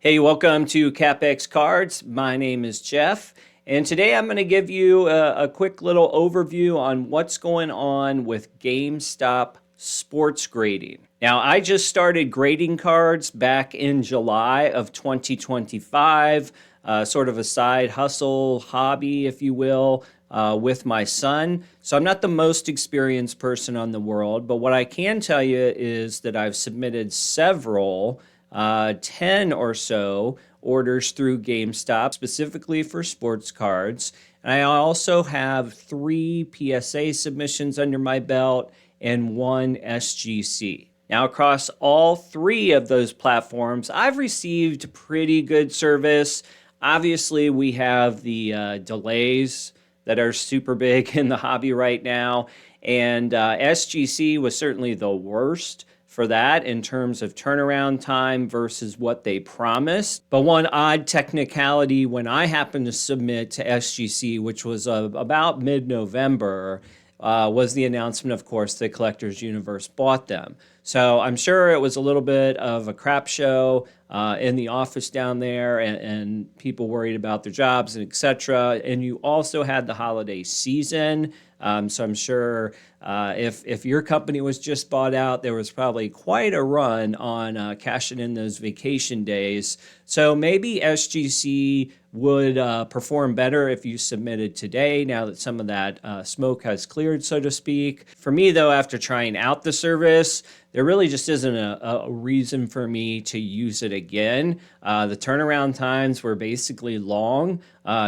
Hey, welcome to CapEx Cards. My name is Jeff, and today I'm going to give you a quick little overview on what's going on with GameStop sports grading. Now, I just started grading cards back in July of 2025, sort of a side hustle, hobby, if you will, with my son. So I'm not the most experienced person on the world, but what I can tell you is that I've submitted several 10 or so orders through GameStop specifically for sports cards. And I also have 3 PSA submissions under my belt and 1 SGC. Now, across all 3 of those platforms, I've received pretty good service. Obviously, we have the delays that are super big in the hobby right now. And SGC was certainly the worst for that in terms of turnaround time versus what they promised. But one odd technicality when I happened to submit to SGC, which was about mid-November, was the announcement, of course, that Collectors Universe bought them. So I'm sure it was a little bit of a crap show in the office down there, and people worried about their jobs and etc. And you also had the holiday season. So I'm sure if your company was just bought out, there was probably quite a run on cashing in those vacation days. So maybe SGC would perform better if you submitted today, now that some of that smoke has cleared, so to speak. For me, though, after trying out the service, there really just isn't a reason for me to use it again. The turnaround times were basically long,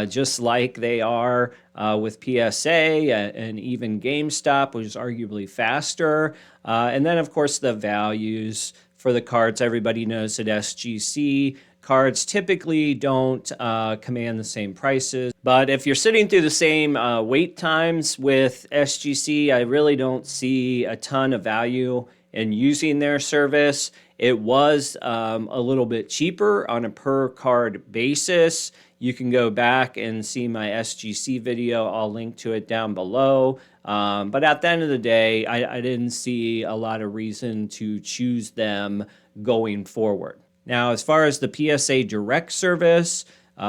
just like they are with PSA and even GameStop, which is arguably faster. And then, of course, the values for the cards. Everybody knows that SGC cards typically don't command the same prices. But if you're sitting through the same wait times with SGC, I really don't see a ton of value in using their service. It was a little bit cheaper on a per card basis. You can go back and see my SGC video. I'll link to it down below. But at the end of the day, I didn't see a lot of reason to choose them going forward. Now, as far as the PSA Direct service,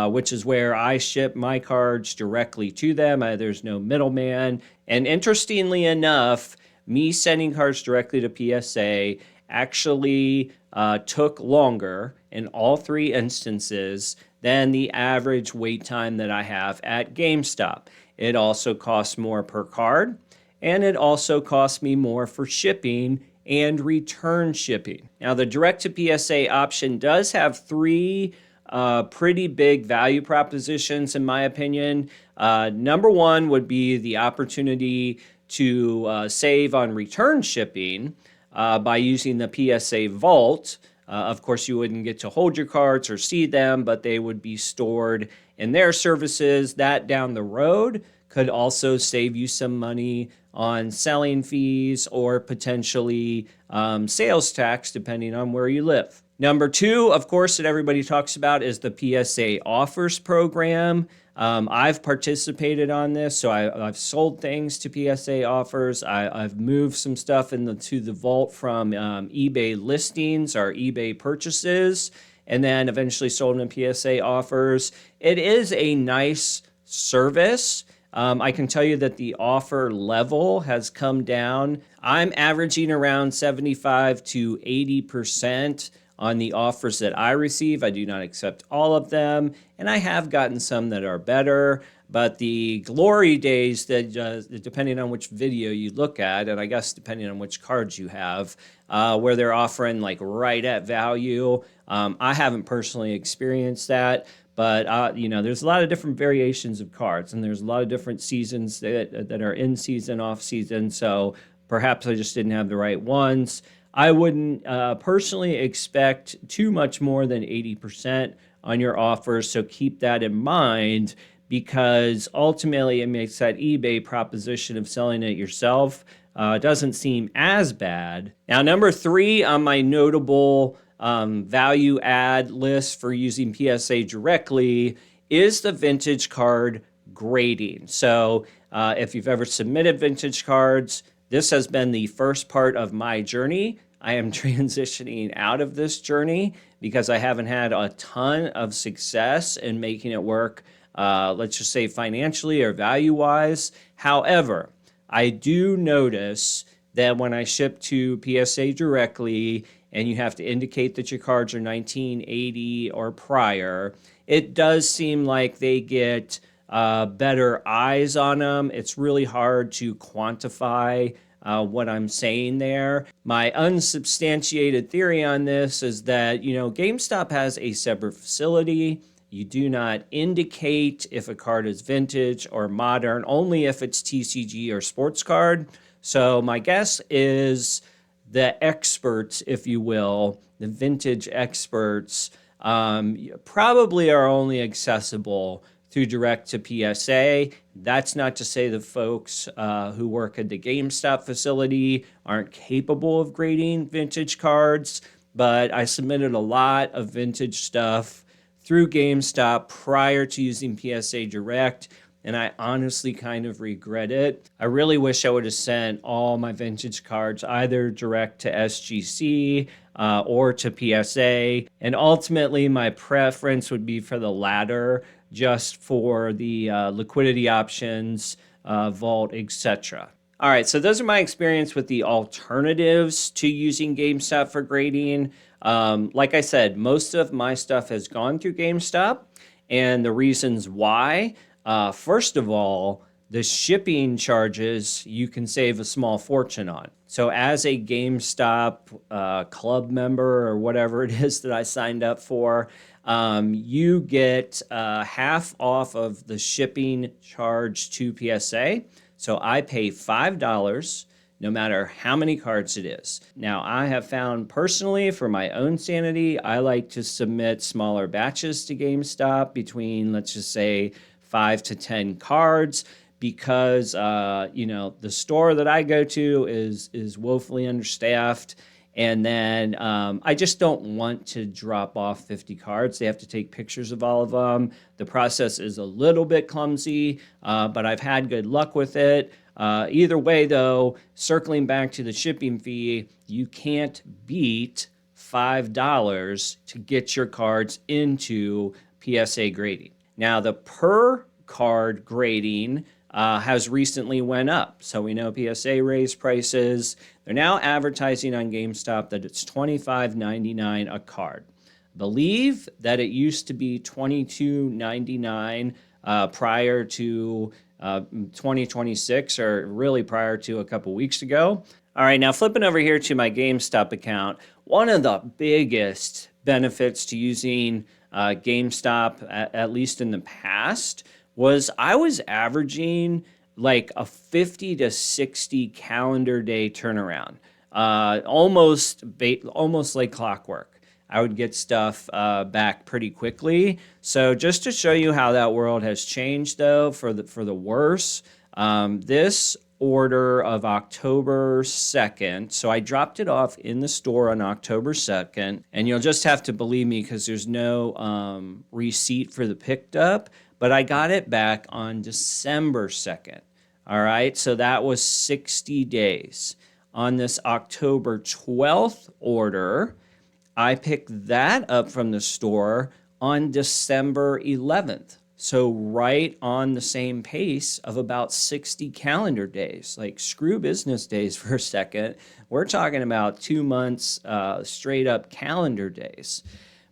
which is where I ship my cards directly to them, there's no middleman. And interestingly enough, me sending cards directly to PSA actually took longer in all 3 instances than the average wait time that I have at GameStop. It also costs more per card, and it also costs me more for shipping and return shipping. Now, the direct to PSA option does have 3 pretty big value propositions, in my opinion. Number 1 would be the opportunity to save on return shipping by using the PSA Vault. Of course, you wouldn't get to hold your cards or see them, but they would be stored in their services. That down the road could also save you some money on selling fees or potentially sales tax, depending on where you live. Number 2, of course, that everybody talks about is the PSA Offers program. I've participated on this, so I've sold things to PSA Offers. I've moved some stuff to the vault from eBay listings or eBay purchases, and then eventually sold them to PSA Offers. It is a nice service. I can tell you that the offer level has come down. I'm averaging around 75 to 80% on the offers that I receive. I do not accept all of them, and I have gotten some that are better. But the glory days that, depending on which video you look at, and I guess depending on which cards you have, where they're offering like right at value, I haven't personally experienced that. But, there's a lot of different variations of cards, and there's a lot of different seasons that are in season, off season. So perhaps I just didn't have the right ones. I wouldn't personally expect too much more than 80% on your offers. So keep that in mind, because ultimately it makes that eBay proposition of selling it yourself doesn't seem as bad. Now, number 3 on my notable value add list for using PSA directly is the vintage card grading. So if you've ever submitted vintage cards, this has been the first part of my journey I am transitioning out of this journey because I haven't had a ton of success in making it work, let's just say financially or value-wise. However, I do notice that when I ship to PSA directly and you have to indicate that your cards are 1980 or prior, it does seem like they get better eyes on them. It's really hard to quantify what I'm saying there. My unsubstantiated theory on this is that, GameStop has a separate facility. You do not indicate if a card is vintage or modern, only if it's TCG or sports card. So my guess is the experts, if you will, the vintage experts, probably are only accessible through direct to PSA. That's not to say the folks who work at the GameStop facility aren't capable of grading vintage cards, but I submitted a lot of vintage stuff through GameStop prior to using PSA Direct, and I honestly kind of regret it. I really wish I would have sent all my vintage cards either direct to SGC or to PSA, and ultimately my preference would be for the latter, just for the liquidity options, vault, etc. All right, so those are my experience with the alternatives to using GameStop for grading. Like I said, most of my stuff has gone through GameStop, and the reasons why, first of all, the shipping charges you can save a small fortune on. So as a GameStop club member or whatever it is that I signed up for, you get half off of the shipping charge to PSA. So I pay $5 no matter how many cards it is. Now, I have found personally, for my own sanity, I like to submit smaller batches to GameStop between, let's just say, 5 to 10 cards, because the store that I go to is woefully understaffed. And then I just don't want to drop off 50 cards. They have to take pictures of all of them. The process is a little bit clumsy, but I've had good luck with it. Either way, though, circling back to the shipping fee, you can't beat $5 to get your cards into PSA grading. Now, the per card grading has recently went up. So we know PSA raised prices. They're now advertising on GameStop that it's $25.99 a card. Believe that it used to be $22.99 prior to 2026, or really prior to a couple weeks ago. All right, now flipping over here to my GameStop account, one of the biggest benefits to using GameStop, at least in the past, was I was averaging like a 50 to 60 calendar day turnaround, almost like clockwork. I would get stuff back pretty quickly. So just to show you how that world has changed, though, for the worse, this order of October 2nd, so I dropped it off in the store on October 2nd, and you'll just have to believe me because there's no receipt for the picked up, but I got it back on December 2nd. All right, so that was 60 days. On this October 12th order, I picked that up from the store on December 11th. So right on the same pace of about 60 calendar days. Like, screw business days for a second. We're talking about 2 months straight up calendar days.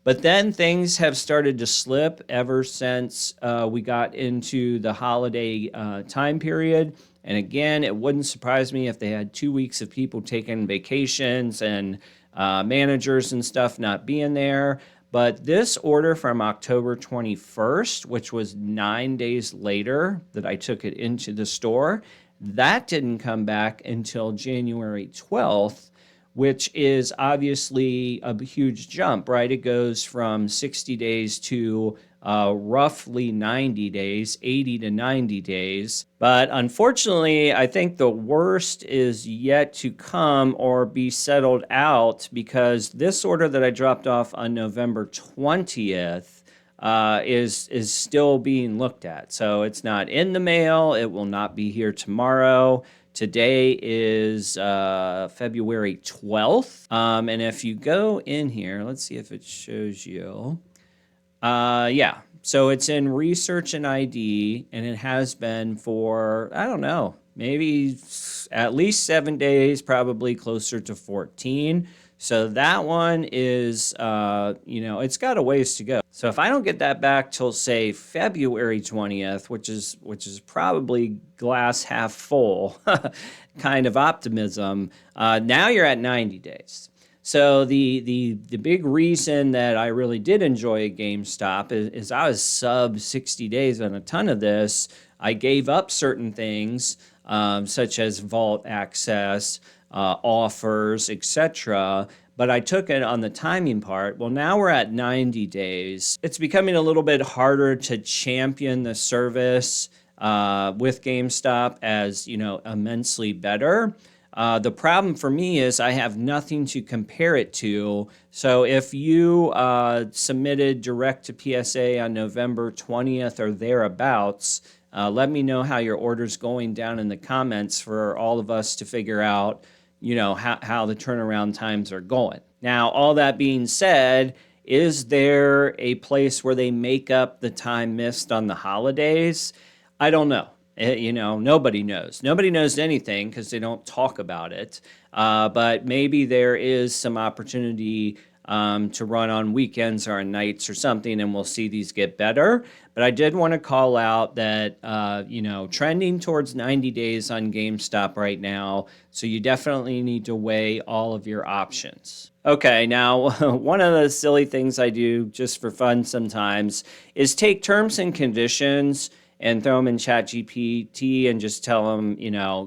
But then things have started to slip ever since we got into the holiday time period. And again, it wouldn't surprise me if they had 2 weeks of people taking vacations and managers and stuff not being there. But this order from October 21st, which was 9 days later that I took it into the store, that didn't come back until January 12th, which is obviously a huge jump, right? It goes from 60 days to roughly 90 days, 80 to 90 days. But unfortunately, I think the worst is yet to come or be settled out, because this order that I dropped off on November 20th is still being looked at. So it's not in the mail. It will not be here tomorrow Today is February 12th. And if you go in here, let's see if it shows you. Yeah, so it's in research and ID, and it has been for, I don't know, maybe at least 7 days, probably closer to 14. So that one is, it's got a ways to go. So if I don't get that back till, say, February 20th, which is probably glass half full kind of optimism, now you're at 90 days. So the big reason that I really did enjoy GameStop is I was sub 60 days on a ton of this. I gave up certain things, such as vault access, offers, etc. But I took it on the timing part. Well, now we're at 90 days. It's becoming a little bit harder to champion the service with GameStop as, immensely better. The problem for me is I have nothing to compare it to. So if you submitted direct to PSA on November 20th or thereabouts, let me know how your order's going down in the comments for all of us to figure out, how the turnaround times are going. Now, all that being said, is there a place where they make up the time missed on the holidays? I don't know. Nobody knows. Nobody knows anything because they don't talk about it. But maybe there is some opportunity to run on weekends or on nights or something, and we'll see these get better. But I did want to call out that, trending towards 90 days on GameStop right now, so you definitely need to weigh all of your options. Okay, now, one of the silly things I do just for fun sometimes is take terms and conditions and throw them in ChatGPT and just tell them,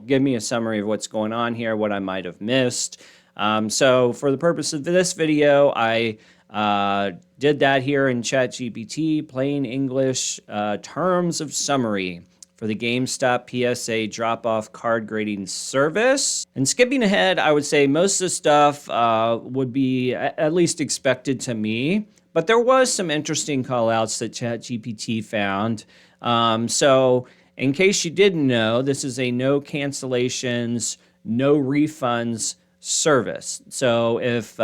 give me a summary of what's going on here, what I might have missed. So for the purpose of this video, I did that here in ChatGPT, plain English terms of summary for the GameStop PSA drop-off card grading service. And skipping ahead, I would say most of the stuff would be at least expected to me, but there was some interesting call-outs that ChatGPT found. So in case you didn't know, this is a no cancellations, no refunds service. So if,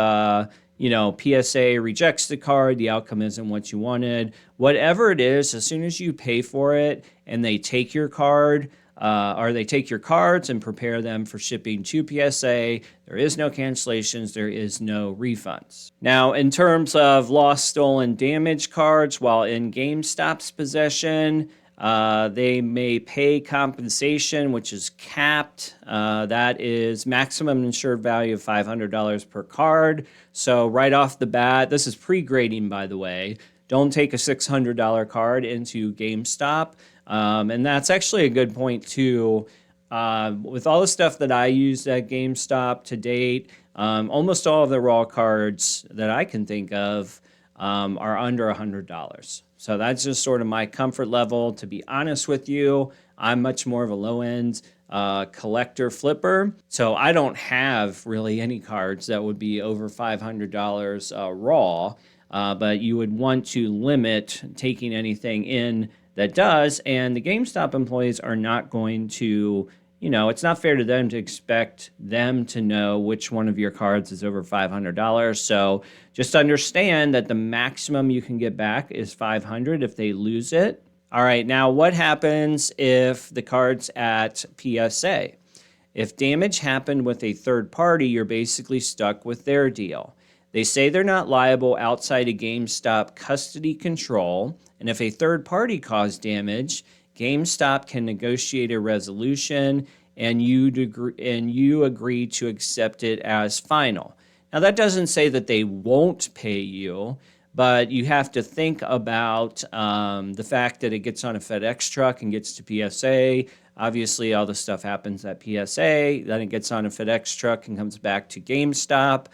PSA rejects the card, the outcome isn't what you wanted, whatever it is, as soon as you pay for it and they take your card, or they take your cards and prepare them for shipping to PSA, there is no cancellations, there is no refunds. Now, in terms of lost, stolen, damaged cards while in GameStop's possession, they may pay compensation, which is capped. That is maximum insured value of $500 per card. So right off the bat, this is pre-grading, by the way. Don't take a $600 card into GameStop. And that's actually a good point, too. With all the stuff that I used at GameStop to date, almost all of the raw cards that I can think of are under $100. So that's just sort of my comfort level. To be honest with you, I'm much more of a low-end collector flipper. So I don't have really any cards that would be over $500 raw, but you would want to limit taking anything in that does, and the GameStop employees are not going to, it's not fair to them to expect them to know which one of your cards is over $500. So just understand that the maximum you can get back is $500 if they lose it. All right, now what happens if the card's at PSA? If damage happened with a third party, you're basically stuck with their deal. They say they're not liable outside of GameStop custody control, and if a third party caused damage, GameStop can negotiate a resolution, and you agree to accept it as final. Now, that doesn't say that they won't pay you, but you have to think about the fact that it gets on a FedEx truck and gets to PSA. Obviously, all the stuff happens at PSA, then it gets on a FedEx truck and comes back to GameStop.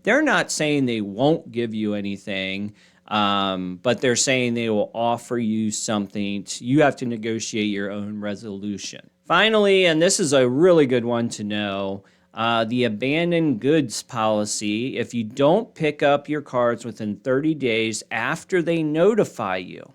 They're not saying they won't give you anything, but they're saying they will offer you something. You have to negotiate your own resolution. Finally, and this is a really good one to know, the abandoned goods policy. If you don't pick up your cards within 30 days after they notify you,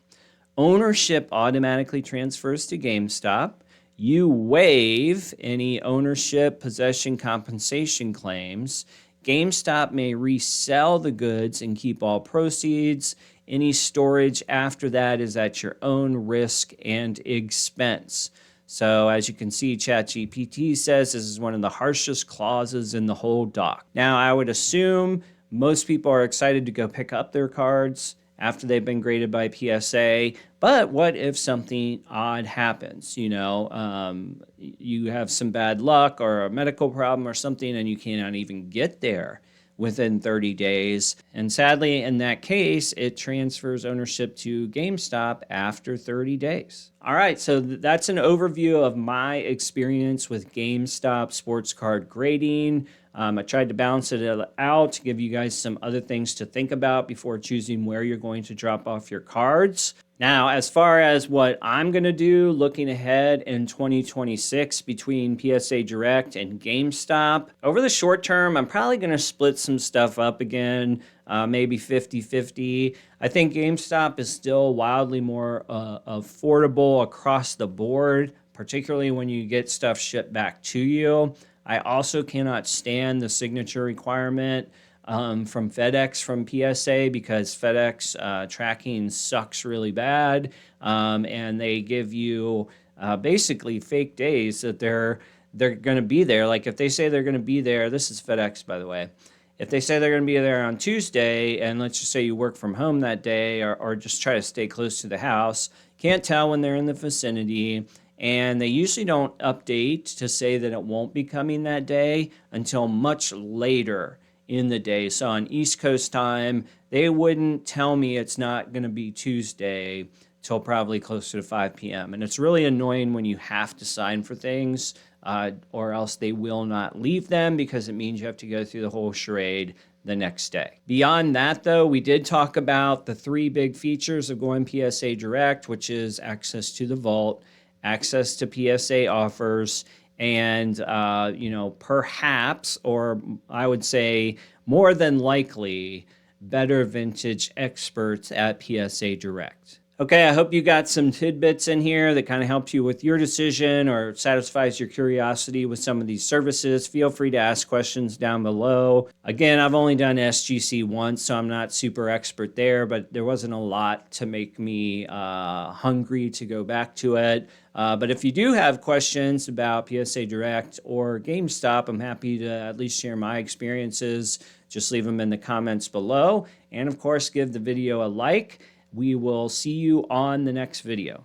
ownership automatically transfers to GameStop. you waive any ownership, possession, compensation claims. GameStop may resell the goods and keep all proceeds. Any storage after that is at your own risk and expense. So as you can see, ChatGPT says this is one of the harshest clauses in the whole doc. Now, I would assume most people are excited to go pick up their cards after they've been graded by PSA. But what if something odd happens? You have some bad luck or a medical problem or something, and you cannot even get there within 30 days. And sadly, in that case, it transfers ownership to GameStop after 30 days. All right, so that's an overview of my experience with GameStop sports card grading. I tried to balance it out to give you guys some other things to think about before choosing where you're going to drop off your cards. Now, as far as what I'm going to do looking ahead in 2026 between PSA Direct and GameStop, over the short term, I'm probably going to split some stuff up again, maybe 50-50. I think GameStop is still wildly more affordable across the board, particularly when you get stuff shipped back to you. I also cannot stand the signature requirement from FedEx from PSA because FedEx tracking sucks really bad, and they give you basically fake days that they're going to be there. Like if they say they're going to be there, this is FedEx, by the way. If they say they're going to be there on Tuesday, and let's just say you work from home that day or just try to stay close to the house, can't tell when they're in the vicinity. And they usually don't update to say that it won't be coming that day until much later in the day. So on East Coast time, they wouldn't tell me it's not going to be Tuesday till probably closer to 5 p.m. And it's really annoying when you have to sign for things or else they will not leave them because it means you have to go through the whole charade the next day. Beyond that, though, we did talk about the 3 big features of going PSA Direct, which is access to the vault, access to PSA offers, and, perhaps, or I would say more than likely, better vintage experts at PSA Direct. Okay, I hope you got some tidbits in here that kind of helps you with your decision or satisfies your curiosity with some of these services. Feel free to ask questions down below. Again, I've only done SGC once, so I'm not super expert there, but there wasn't a lot to make me hungry to go back to it. But if you do have questions about PSA Direct or GameStop, I'm happy to at least share my experiences. Just leave them in the comments below. And of course, give the video a like. We will see you on the next video.